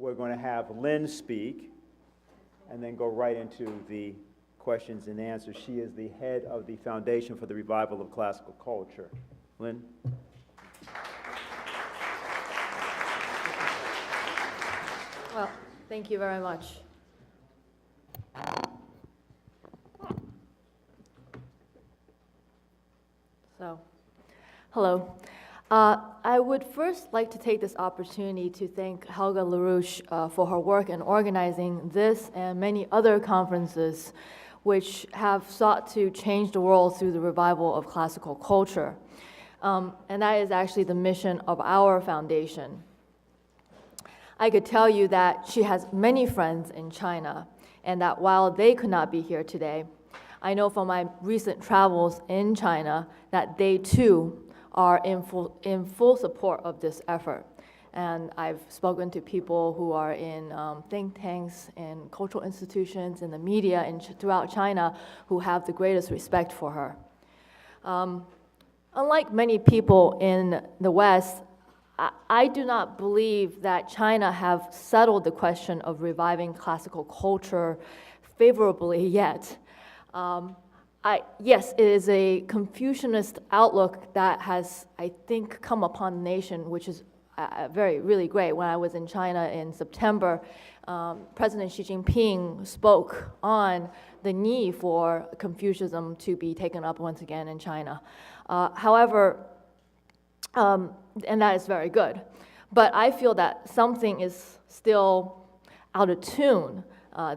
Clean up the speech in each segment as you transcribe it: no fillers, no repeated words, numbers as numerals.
we're going to have Lynn speak and then go right into the questions and answers. She is the head of the Foundation for the Revival of Classical Culture. Lynn? Well, thank you very much. So, hello. I would first like to take this opportunity to thank Helga LaRouche for her work in organizing this and many other conferences which have sought to change the world through the revival of classical culture. And that is actually the mission of our foundation. I could tell you that she has many friends in China, and that while they could not be here today, I know from my recent travels in China that they too are in full support of this effort. And I've spoken to people who are in think tanks and cultural institutions and the media throughout China who have the greatest respect for her. Unlike many people in the West, I do not believe that China have settled the question of reviving classical culture favorably yet. Yes, it is a Confucianist outlook that has, I think, come upon the nation, which is really great. When I was in China in September, President Xi Jinping spoke on the need for Confucianism to be taken up once again in China. However, and that is very good. But I feel that something is still out of tune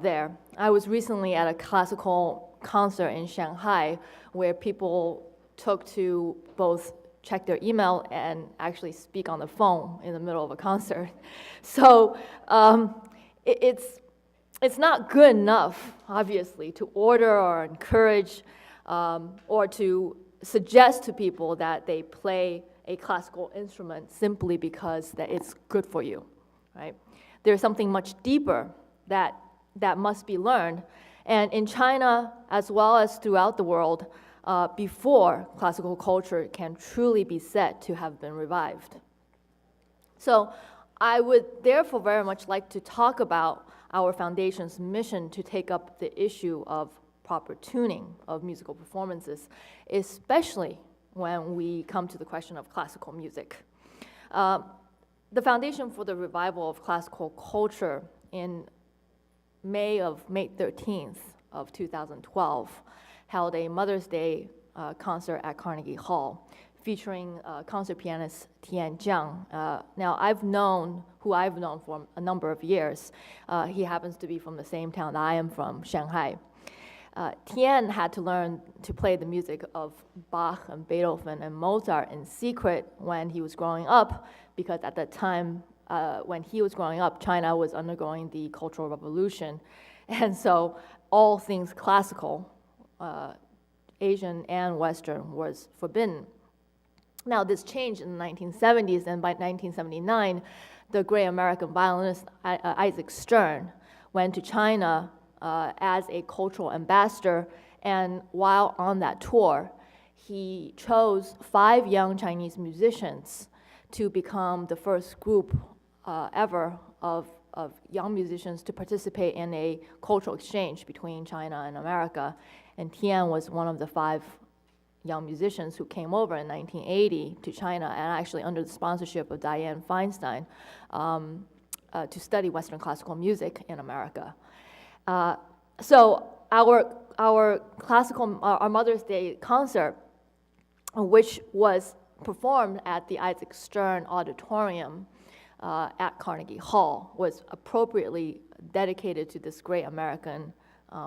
there. I was recently at a classical concert in Shanghai where people took to both check their email and actually speak on the phone in the middle of a concert. So it's not good enough, obviously, to order or encourage or to suggest to people that they play a classical instrument simply because that it's good for you, right? There's something much deeper that must be learned. And in China, as well as throughout the world, before classical culture can truly be said to have been revived. So I would therefore very much like to talk about our foundation's mission to take up the issue of proper tuning of musical performances, especially when we come to the question of classical music. The Foundation for the Revival of Classical Culture in May 13th of 2012 held a Mother's Day concert at Carnegie Hall featuring concert pianist Tian Jiang. Now, I've known for a number of years. He happens to be from the same town that I am from, Shanghai. Tian had to learn to play the music of Bach and Beethoven and Mozart in secret when he was growing up, because at that time, when he was growing up, China was undergoing the Cultural Revolution. And so all things classical, Asian and Western, was forbidden. Now, this changed in the 1970s, and by 1979, the great American violinist Isaac Stern went to China as a cultural ambassador, and while on that tour, he chose 5 young Chinese musicians to become the first group ever of young musicians to participate in a cultural exchange between China and America. And Tian was one of the 5 young musicians who came over in 1980 to China, and actually under the sponsorship of Dianne Feinstein, to study Western classical music in America. So our Mother's Day concert, which was performed at the Isaac Stern Auditorium at Carnegie Hall, was appropriately dedicated to this great American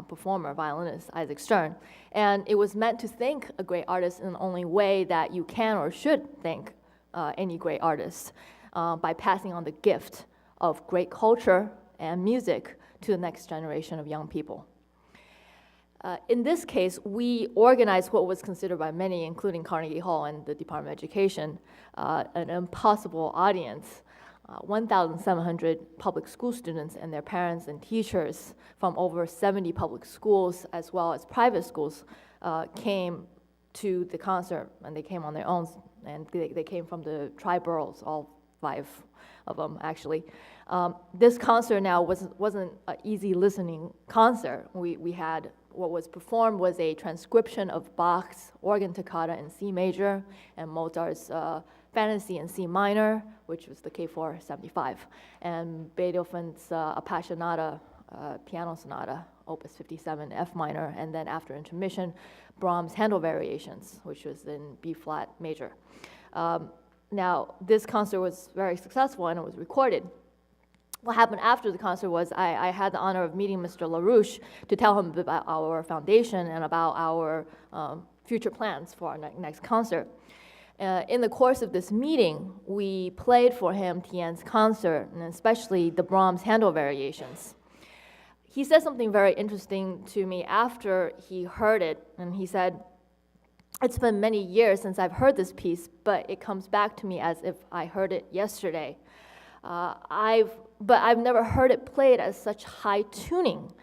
performer, violinist, Isaac Stern. And it was meant to thank a great artist in the only way that you can or should thank any great artist, by passing on the gift of great culture and music to the next generation of young people. In this case, we organized what was considered by many, including Carnegie Hall and the Department of Education, an impossible audience. 1,700 public school students and their parents and teachers from over 70 public schools as well as private schools came to the concert, and they came on their own, and they came from the tri-boroughs, all 5 of them actually. This concert now wasn't an easy listening concert. We had, what was performed was a transcription of Bach's organ toccata in C major and Mozart's Fantasy in C minor, which was the K4 75, and Beethoven's Appassionata piano sonata, opus 57, F minor, and then after intermission, Brahms' Handel Variations, which was in B flat major. Now, this concert was very successful and it was recorded. What happened after the concert was I had the honor of meeting Mr. LaRouche to tell him about our foundation and about our future plans for our next concert. In the course of this meeting, we played for him Tien's concert, and especially the Brahms Handel Variations. He said something very interesting to me after he heard it, and he said, "It's been many years since I've heard this piece, but it comes back to me as if I heard it yesterday. But I've never heard it played at such high tuning."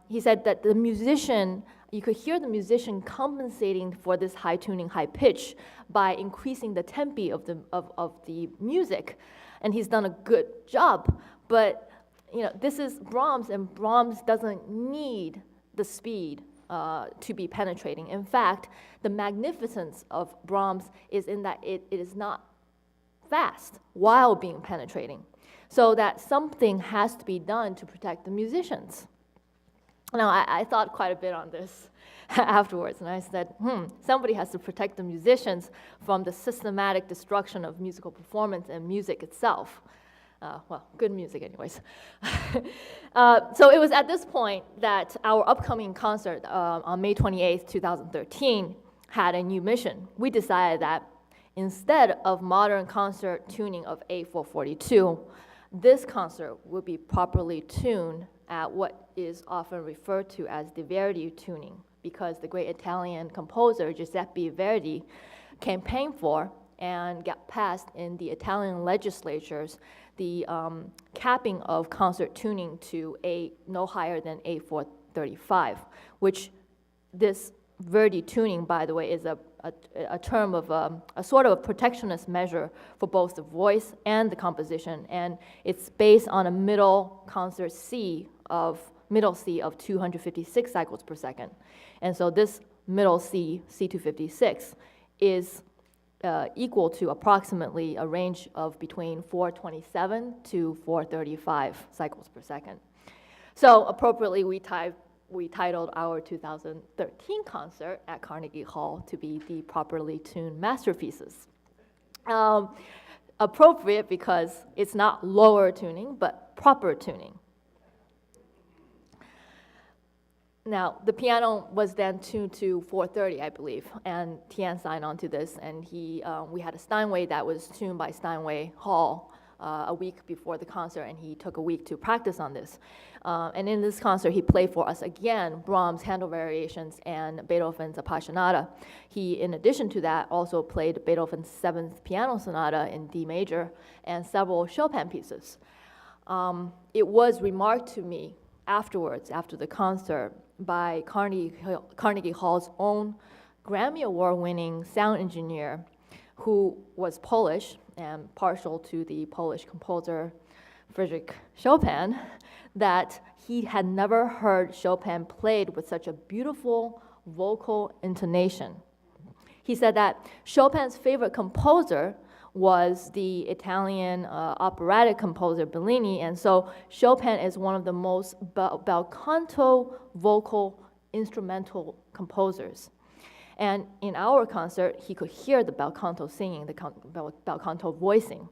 He said that the musician, you could hear the musician compensating for this high tuning, high pitch by increasing the tempi of the music, and he's done a good job. But this is Brahms, and Brahms doesn't need the speed to be penetrating. In fact, the magnificence of Brahms is in that it is not fast while being penetrating, so that something has to be done to protect the musicians. Now, I thought quite a bit on this afterwards, and I said, somebody has to protect the musicians from the systematic destruction of musical performance and music itself. Well, good music anyways. So it was at this point that our upcoming concert on May 28th, 2013 had a new mission. We decided that instead of modern concert tuning of A442, this concert would be properly tuned at what is often referred to as the Verdi tuning, because the great Italian composer Giuseppe Verdi campaigned for and got passed in the Italian legislatures the capping of concert tuning to no higher than A435, which this Verdi tuning, by the way, is a term of a sort of a protectionist measure for both the voice and the composition, and it's based on a middle C of 256 cycles per second. And so this middle C, C256, is equal to approximately a range of between 427 to 435 cycles per second. So appropriately, we titled our 2013 concert at Carnegie Hall to be the properly tuned masterpieces. Appropriate because it's not lower tuning, but proper tuning. Now, the piano was then tuned to 430, I believe, and Tien signed on to this, and we had a Steinway that was tuned by Steinway Hall a week before the concert, and he took a week to practice on this. And in this concert, he played for us again Brahms' Handel Variations and Beethoven's Appassionata. He, in addition to that, also played Beethoven's 7th Piano Sonata in D major and several Chopin pieces. It was remarked to me afterwards, after the concert, by Carnegie Hall's own Grammy Award-winning sound engineer, who was Polish and partial to the Polish composer Friedrich Chopin, that he had never heard Chopin played with such a beautiful vocal intonation. He said that Chopin's favorite composer was the Italian operatic composer Bellini, and so Chopin is one of the most bel canto vocal instrumental composers. And in our concert, he could hear the bel canto singing, the bel canto voicing.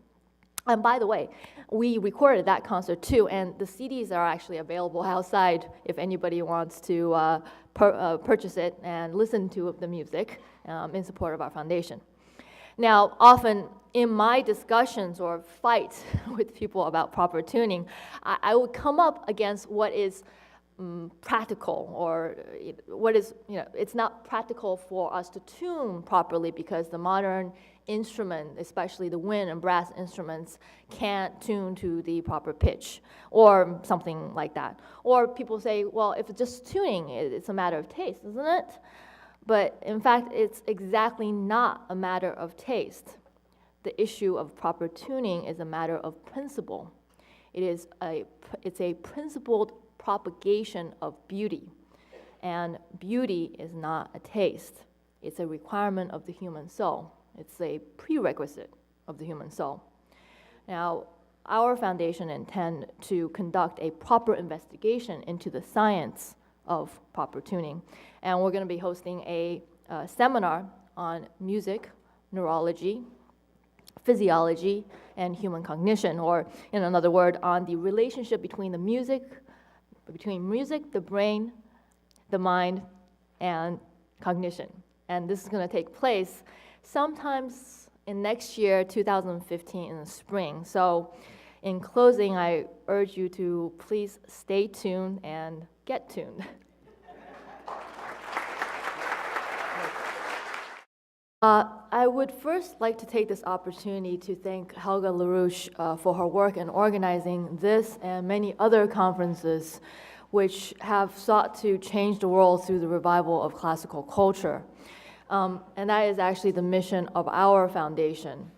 And by the way, we recorded that concert too, and the CDs are actually available outside if anybody wants to purchase it and listen to the music in support of our foundation. Now, often in my discussions or fights with people about proper tuning, I would come up against what is practical, or what is, it's not practical for us to tune properly because the modern instrument, especially the wind and brass instruments, can't tune to the proper pitch, or something like that. Or people say, well, if it's just tuning, it's a matter of taste, isn't it? But in fact, it's exactly not a matter of taste. the issue of proper tuning is a matter of principle. It's a principled propagation of beauty. And beauty is not a taste. It's a requirement of the human soul. It's a prerequisite of the human soul. Now, our foundation intends to conduct a proper investigation into the science of proper tuning. And we're going to be hosting a seminar on music, neurology, physiology, and human cognition, or in another word, on the relationship between music, the brain, the mind, and cognition. And this is going to take place sometimes in next year, 2015, in the spring. So in closing, I urge you to please stay tuned and get tuned. I would first like to take this opportunity to thank Helga LaRouche for her work in organizing this and many other conferences which have sought to change the world through the revival of classical culture. And that is actually the mission of our foundation.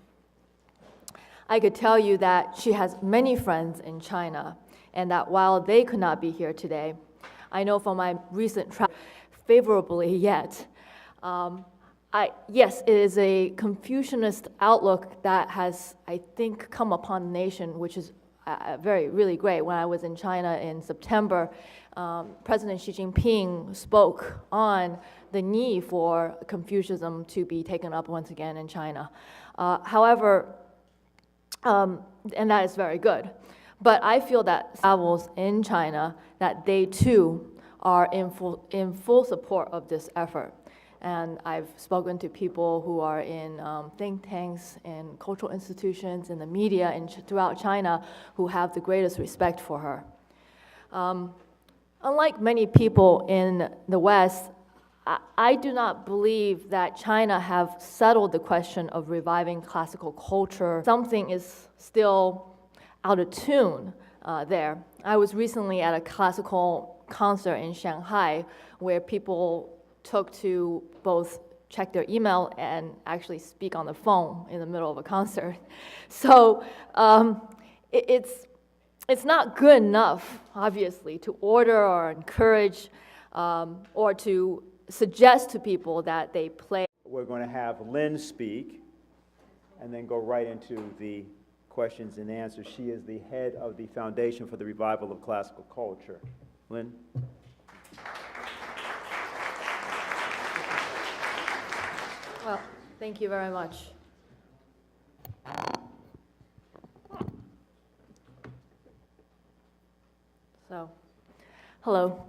I could tell you that she has many friends in China, and that while they could not be here today, I know from my recent travel favorably yet, yes, it is a Confucianist outlook that has, I think, come upon the nation, which is really great. When I was in China in September, President Xi Jinping spoke on the need for Confucianism to be taken up once again in China. However, and that is very good. But I feel that travels in China, that they too are in full support of this effort. And I've spoken to people who are in think tanks and cultural institutions in the media throughout China who have the greatest respect for her. Unlike many people in the West, I do not believe that China have settled the question of reviving classical culture. Something is still out of tune there. I was recently at a classical concert in Shanghai where people took to both check their email and actually speak on the phone in the middle of a concert. So it's not good enough, obviously, to order or encourage or to suggest to people that they play. We're going to have Lynn speak and then go right into the questions and answers. She is the head of the Foundation for the Revival of Classical Culture. Lynn? Well, thank you very much. So, hello.